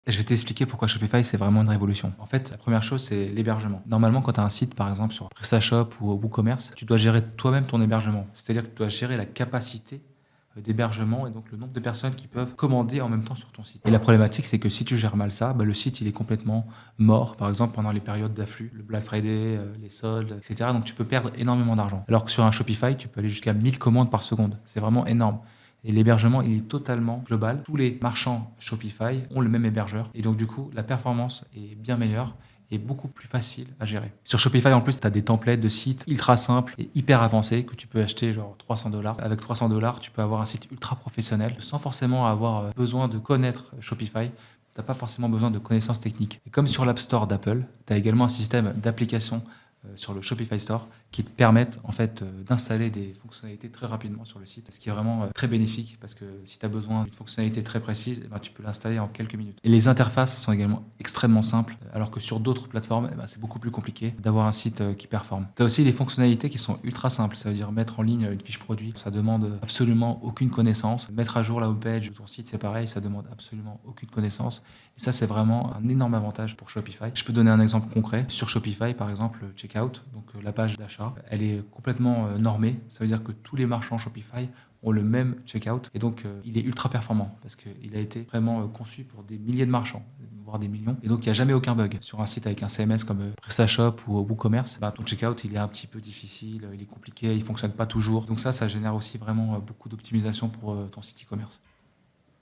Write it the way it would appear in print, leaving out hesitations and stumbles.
Je vais t'expliquer pourquoi Shopify, c'est vraiment une révolution. En fait, la première chose, c'est l'hébergement. Normalement, quand tu as un site, par exemple, sur PrestaShop ou au WooCommerce, tu dois gérer toi-même ton hébergement. C'est-à-dire que tu dois gérer la capacité d'hébergement et donc le nombre de personnes qui peuvent commander en même temps sur ton site. Et la problématique, c'est que si tu gères mal ça, le site, il est complètement mort, par exemple, pendant les périodes d'afflux, le Black Friday, les soldes, etc. Donc, tu peux perdre énormément d'argent. Alors que sur un Shopify, tu peux aller jusqu'à 1000 commandes par seconde. C'est vraiment énorme. Et l'hébergement, il est totalement global. Tous les marchands Shopify ont le même hébergeur. Et donc, du coup, la performance est bien meilleure et beaucoup plus facile à gérer. Sur Shopify, en plus, tu as des templates de sites ultra simples et hyper avancés que tu peux acheter genre $300. Avec $300, tu peux avoir un site ultra professionnel sans forcément avoir besoin de connaître Shopify. Tu n'as pas forcément besoin de connaissances techniques. Et comme sur l'App Store d'Apple, tu as également un système d'application sur le Shopify Store qui te permettent en fait d'installer des fonctionnalités très rapidement sur le site, ce qui est vraiment très bénéfique parce que si tu as besoin d'une fonctionnalité très précise, tu peux l'installer en quelques minutes. Et les interfaces sont également extrêmement simples, alors que sur d'autres plateformes, c'est beaucoup plus compliqué d'avoir un site qui performe. Tu as aussi des fonctionnalités qui sont ultra simples, ça veut dire mettre en ligne une fiche produit, ça demande absolument aucune connaissance. Mettre à jour la homepage de ton site, c'est pareil, ça demande absolument aucune connaissance. Et ça, c'est vraiment un énorme avantage pour Shopify. Je peux donner un exemple concret. Sur Shopify, par exemple, le checkout, donc la page d'achat, elle est complètement normée. Ça veut dire que tous les marchands Shopify ont le même checkout. Et donc, il est ultra performant parce qu'il a été vraiment conçu pour des milliers de marchands, voire des millions. Et donc, il n'y a jamais aucun bug. Sur un site avec un CMS comme PrestaShop ou WooCommerce, ton checkout, il est un petit peu difficile, il est compliqué, il ne fonctionne pas toujours. Donc ça génère aussi vraiment beaucoup d'optimisation pour ton site e-commerce.